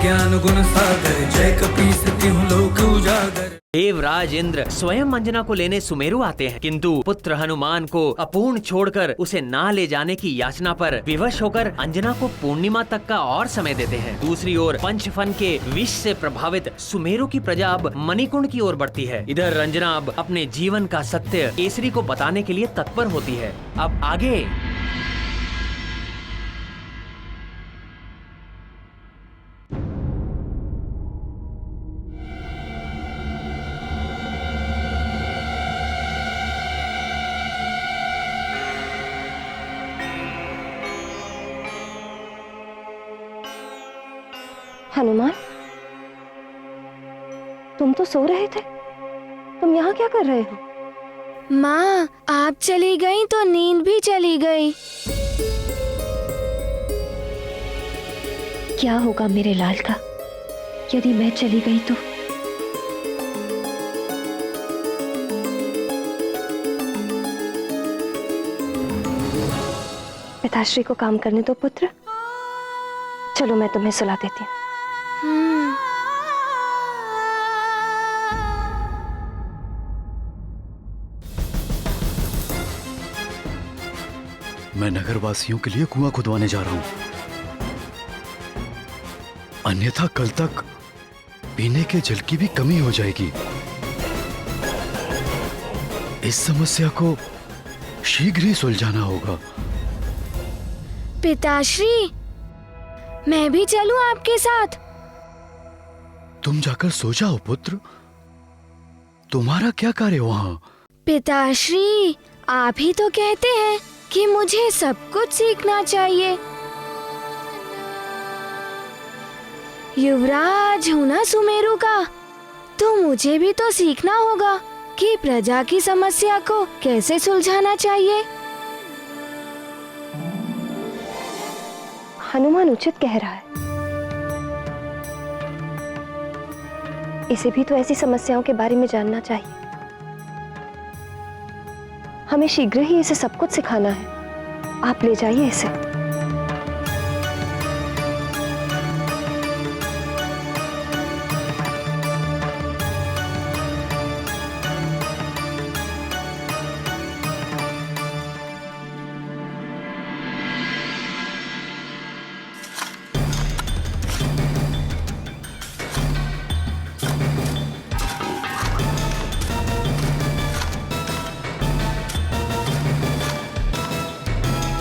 ज्ञान गुण सागर, जय कपीस तिहुँ लोक उजागर। देवराज इंद्र स्वयं अंजना को लेने सुमेरु आते हैं, किंतु पुत्र हनुमान को अपूर्ण छोड़कर उसे ना ले जाने की याचना पर विवश होकर अंजना को पूर्णिमा तक का और समय देते हैं। दूसरी ओर पंचफन के विष से प्रभावित सुमेरु की प्रजा अब मणिकुंड की ओर बढ़ती है। इधर रंजना अब अपने जीवन का सत्य केसरी को बताने के लिए तत्पर होती है। अब आगे हनुमान, तुम तो सो रहे थे, तुम यहाँ क्या कर रहे हो? माँ, आप चली गई तो नींद भी चली गई। क्या होगा मेरे लाल का यदि मैं चली गई तो? पिताश्री को काम करने दो पुत्र। चलो मैं तुम्हें सुला देती हूँ। मैं नगरवासियों के लिए कुआं खुदवाने जा रहा हूं, अन्यथा कल तक पीने के जल की भी कमी हो जाएगी। इस समस्या को शीघ्र ही सुलझाना होगा। पिताश्री, मैं भी चलूं आपके साथ? तुम जाकर सो जाओ पुत्र, तुम्हारा क्या कार्य वहां? पिताश्री, आप ही तो कहते हैं कि मुझे सब कुछ सीखना चाहिए। युवराज हूं ना सुमेरु का, तो मुझे भी तो सीखना होगा कि प्रजा की समस्या को कैसे सुलझाना चाहिए। हनुमान उचित कह रहा है। इसे भी तो ऐसी समस्याओं के बारे में जानना चाहिए। हमें शीघ्र ही इसे सब कुछ सिखाना है। आप ले जाइए इसे।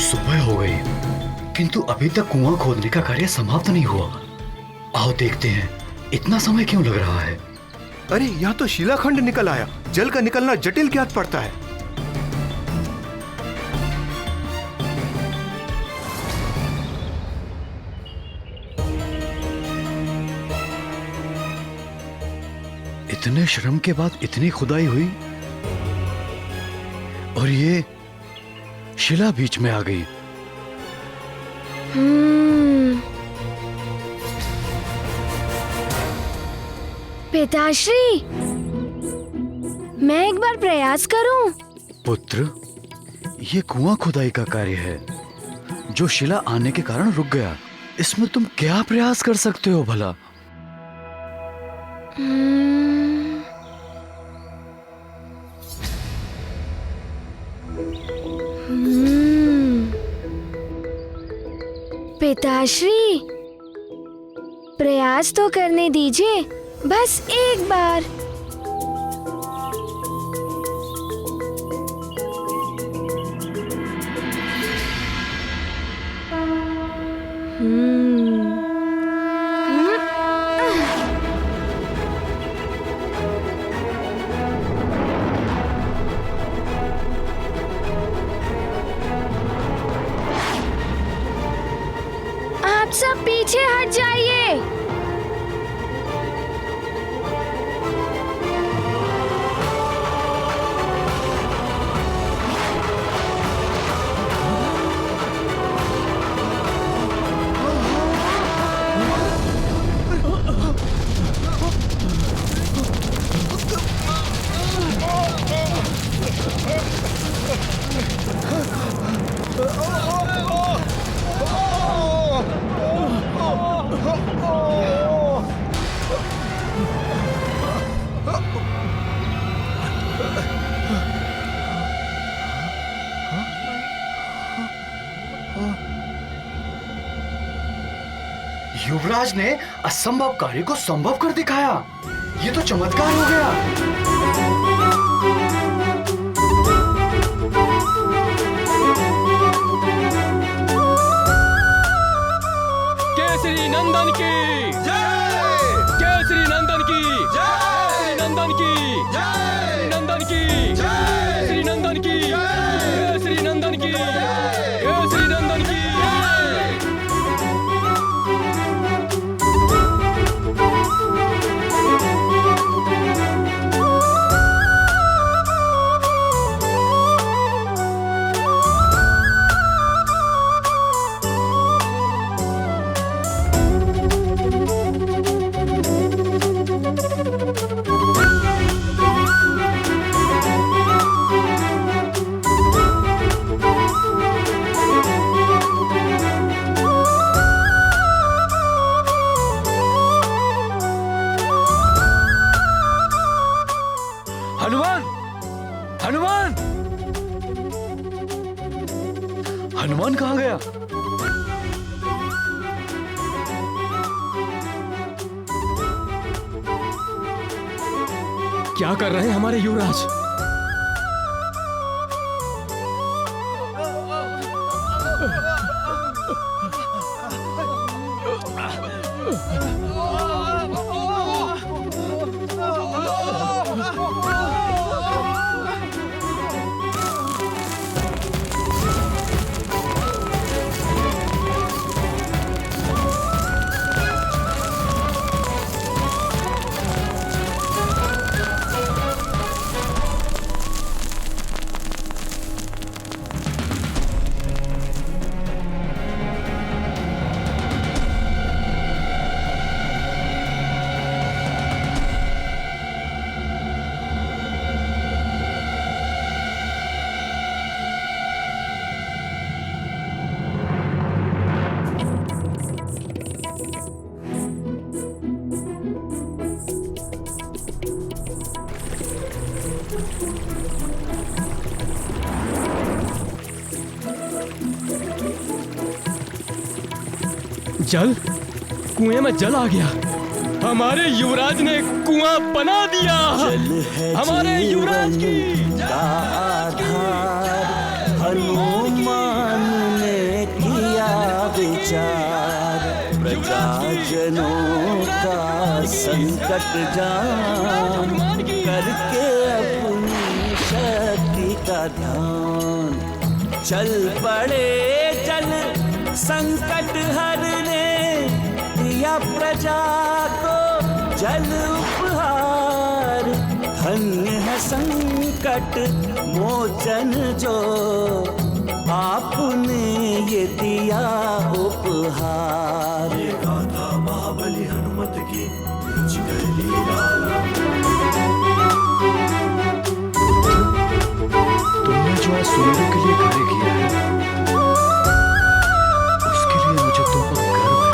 सुबह हो गई, किंतु अभी तक कुआं खोदने का कार्य समाप्त नहीं हुआ। आओ देखते हैं, इतना समय क्यों लग रहा है? अरे यहाँ तो शिलाखंड निकल आया। जल का निकलना जटिल ज्ञात पड़ता है। इतने श्रम के बाद इतनी खुदाई हुई और ये शिला बीच में आ गई। पिताश्री, मैं एक बार प्रयास करूं? पुत्र, ये कुआं खुदाई का कार्य है जो शिला आने के कारण रुक गया। इसमें तुम क्या प्रयास कर सकते हो भला? पिताश्री, प्रयास तो करने दीजिए, बस एक बार। आप सब पीछे हट जाइए। युवराज ने असंभव कार्य को संभव कर दिखाया। ये तो चमत्कार हो गया। केसरी नंदन की जय, केसरी नंदन की जय, नंदन की जय, नंदन की जय, केसरी नंदन की जय, केसरी नंदन की जय, केसरी नंदन की हनुमान कहाँ गया? क्या कर रहे हैं हमारे युवराज? जल, कुएं में जल आ गया। हमारे युवराज ने कुआं बना दिया। हमारे युवराज की आधार हनुमान ने किया विचार, प्रजाजनों का संकट जान करके अपनी शक्ति का ध्यान, चल पड़े जल संकट हरने, दिया प्रजा को जल उपहार। धन्य है संकट मोचन जो आपने ये दिया उपहार। ये गाथा महाबली हनुमत की तुमने जो आज सुमेरु के लिए कार्य किया है, उसके लिए मुझे तुम पर गर्व है।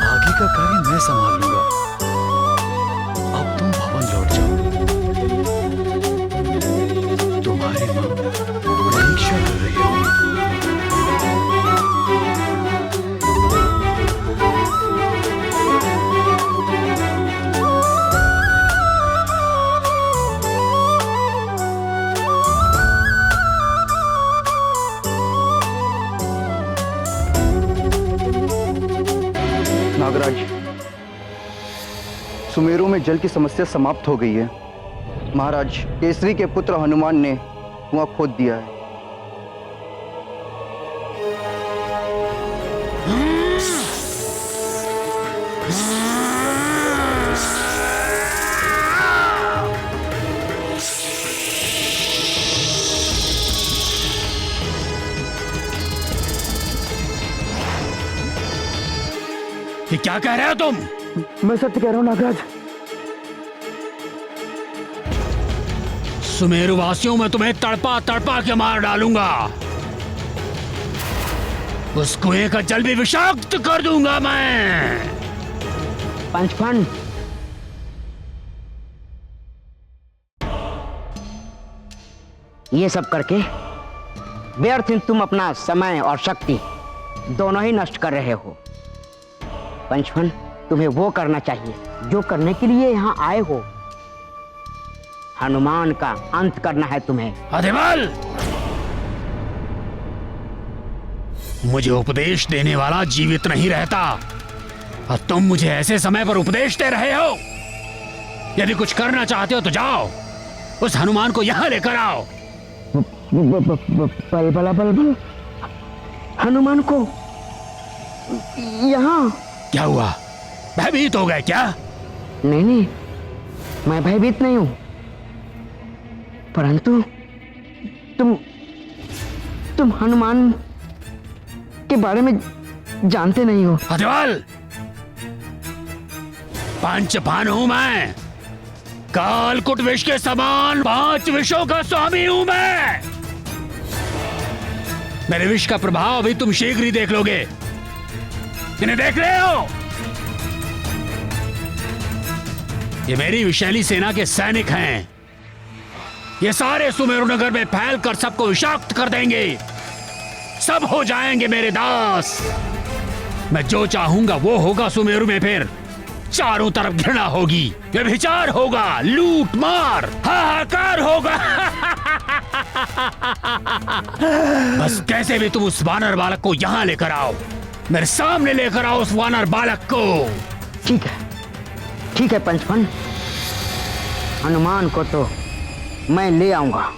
आगे का कार्य मैं संभाल लूंगा। अब तुम भवन लौट जाओ। तुम्हारी मां प्रतीक्षा कर रही होगी। नागराज, सुमेरु में जल की समस्या समाप्त हो गई है। महाराज, केसरी के पुत्र हनुमान ने कुआं खोद दिया है। ये क्या कह रहे हो तुम? मैं सत्य कह रहा हूं नागराज। सुमेरु वासियों में तुम्हें तड़पा तड़पा के मार डालूंगा। उस कुएं का जल भी विषाक्त कर दूंगा मैं। पंचफंड, ये सब करके व्यर्थ तुम अपना समय और शक्ति दोनों ही नष्ट कर रहे हो। पंचफन, तुम्हें वो करना चाहिए जो करने के लिए यहाँ आए हो। हनुमान का अंत करना है तुम्हें। अतिबल, मुझे उपदेश देने वाला जीवित नहीं रहता और तुम मुझे ऐसे समय पर उपदेश दे रहे हो। यदि कुछ करना चाहते हो तो जाओ, उस हनुमान को यहाँ लेकर आओ। बल हनुमान को यहाँ? क्या हुआ, भयभीत हो गए क्या? नहीं, मैं भयभीत नहीं हूँ, परंतु तुम हनुमान के बारे में जानते नहीं हो। अतिबल, पंचभान हूं मैं, कालकुट विष के समान 5 विषों का स्वामी हूं मैं। मेरे विष का प्रभाव भी तुम शीघ्र ही देख लोगे। इन्हें देख रहे हो? ये मेरी विषैली सेना के सैनिक हैं। ये सारे सुमेरु नगर में फैलकर सबको विषाक्त कर देंगे। सब हो जाएंगे मेरे दास। मैं जो चाहूंगा वो होगा सुमेरु में। फिर चारों तरफ घृणा होगी, व्यभिचार होगा, लूट मार, हाहाकार होगा। बस कैसे भी तुम उस वानर बालक को यहाँ लेकर आओ, मेरे सामने लेकर आओ उस वानर बालक को। ठीक है पंचफन, हनुमान को तो मैं ले आऊंगा।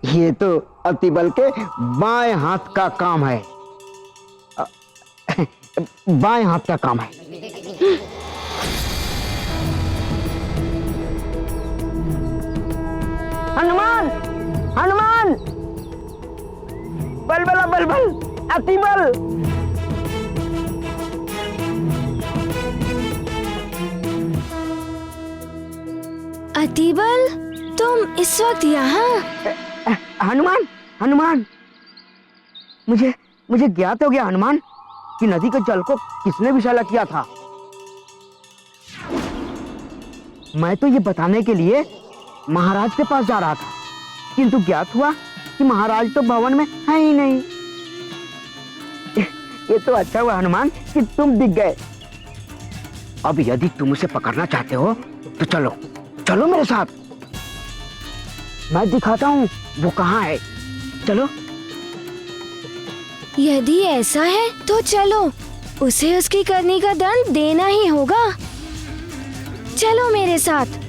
ये तो अतिबल के बाएं हाथ का काम है, बाएं हाथ का काम है। हनुमान, हनुमान, बल बल बल बल, अतिबल। अतिबल, तुम इस वक्त यहाँ? हनुमान, हनुमान, मुझे ज्ञात हो गया हनुमान कि नदी के जल को किसने विषैला किया था। मैं तो ये बताने के लिए महाराज के पास जा रहा था, किंतु ज्ञात हुआ कि महाराज तो भवन में है ही नहीं। ये तो अच्छा हुआ हनुमान कि तुम दिख गए। अब यदि तुम उसे पकड़ना चाहते हो तो चलो चलो मेरे साथ, मैं दिखाता हूँ वो कहाँ है। चलो। यदि ऐसा है तो चलो, उसे उसकी करनी का दंड देना ही होगा। चलो मेरे साथ।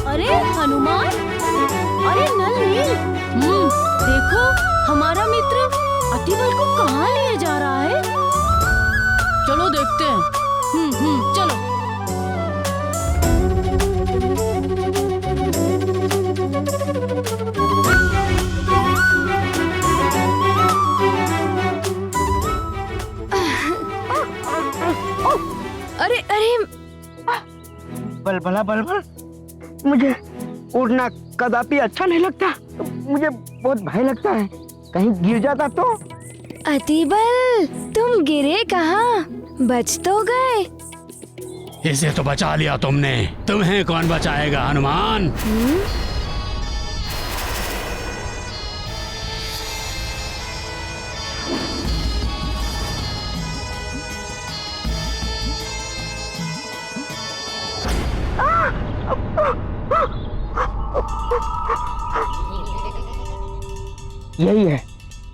अरे हनुमान, अरे नल नील, देखो हमारा मित्र अतिबल को कहाँ लिए जा रहा है। चलो देखते हैं। चलो। अरे अरे, बलबला बलबल, मुझे उड़ना कदापि अच्छा नहीं लगता। मुझे बहुत भय लगता है, कहीं गिर जाता तो। अतिबल, तुम गिरे कहाँ? बच तो गए। इसे तो बचा लिया तुमने, तुम्हें कौन बचाएगा हनुमान?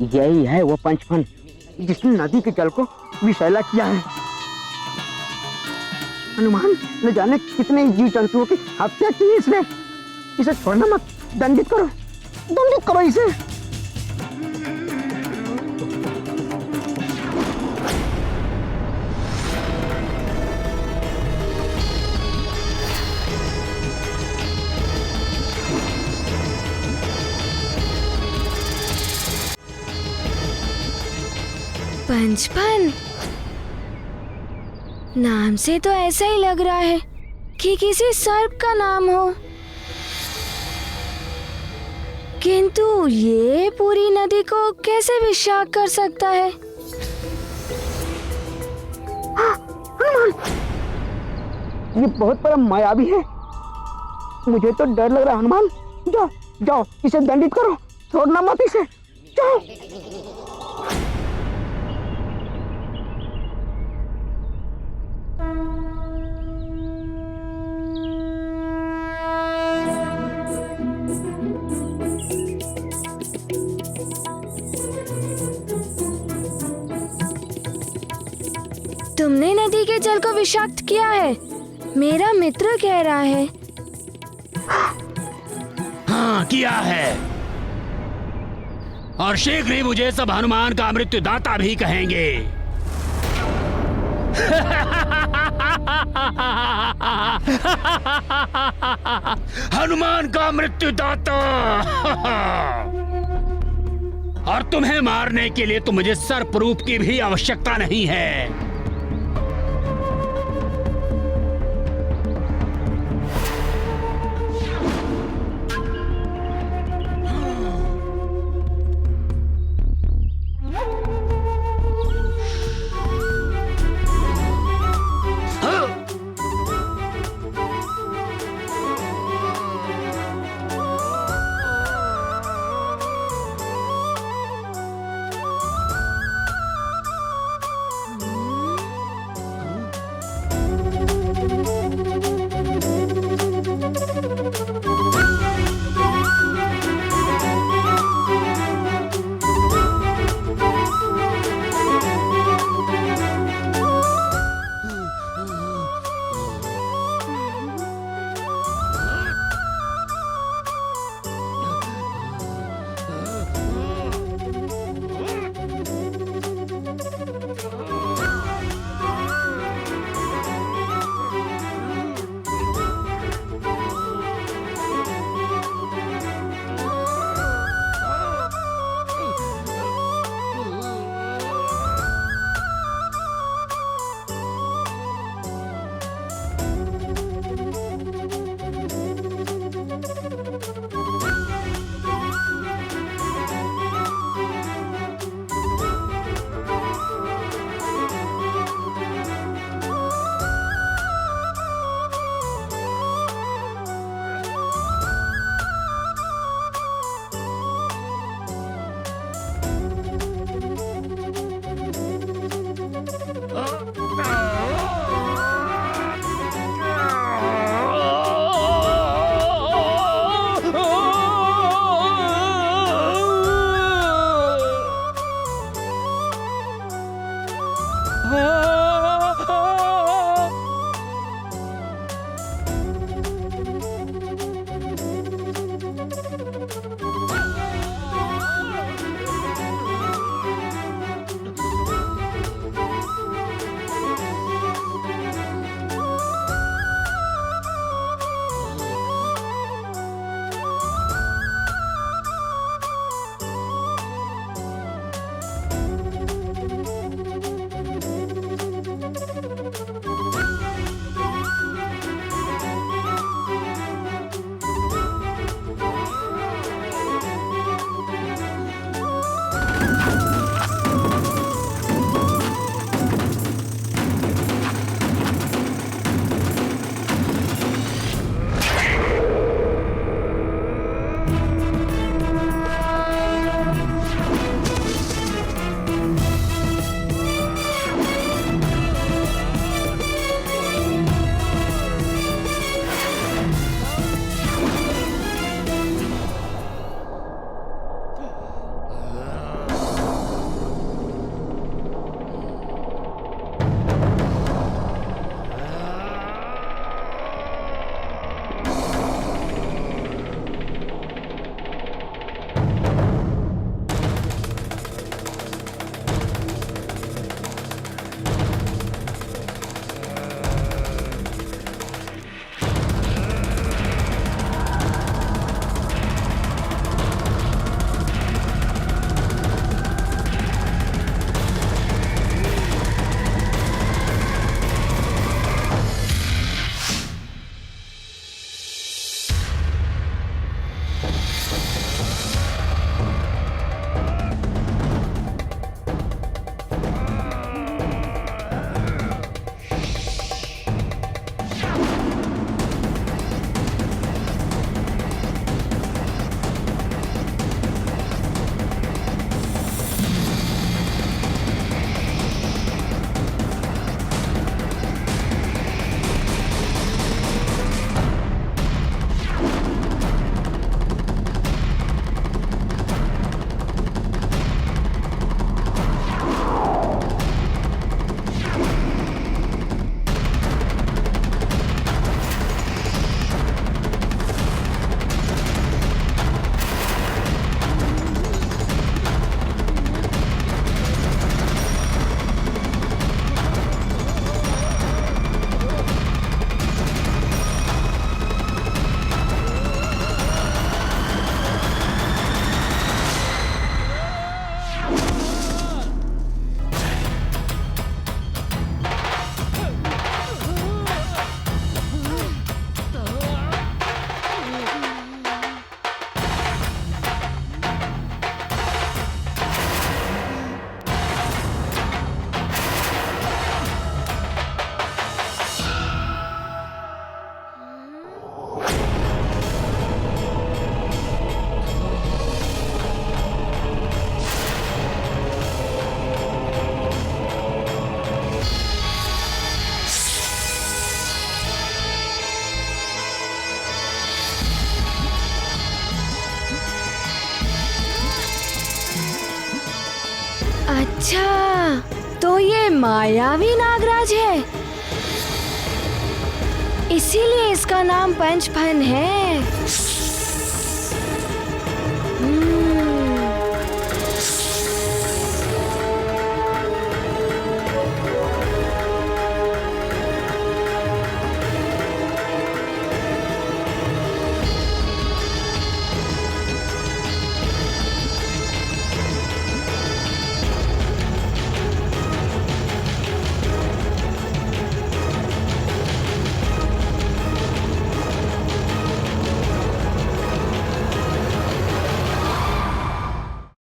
यही है वो पंचफन जिसने नदी के जल को विषैला किया है। हनुमान, न जाने कितने जीव जंतुओं की हत्या की इसने। इसे छोड़ना मत, दंडित करो इसे। पंचफन, नाम से तो ऐसा ही लग रहा है कि किसी सर्प का नाम हो, किंतु ये पूरी नदी को कैसे विषाक्त कर सकता है? ये बहुत बड़ा मायावी है। मुझे तो डर लग रहा है हनुमान। जाओ जाओ, इसे दंडित करो, छोड़ना मत इसे। जाओ। तुमने नदी के जल को विषाक्त किया है, मेरा मित्र कह रहा है। हाँ किया है, और शीघ्र ही मुझे सब हनुमान का मृत्युदाता भी कहेंगे। हनुमान का मृत्युदाता। और तुम्हें मारने के लिए तो मुझे सर्परूप की भी आवश्यकता नहीं है। मायावी नागराज है, इसीलिए इसका नाम पंचफन है।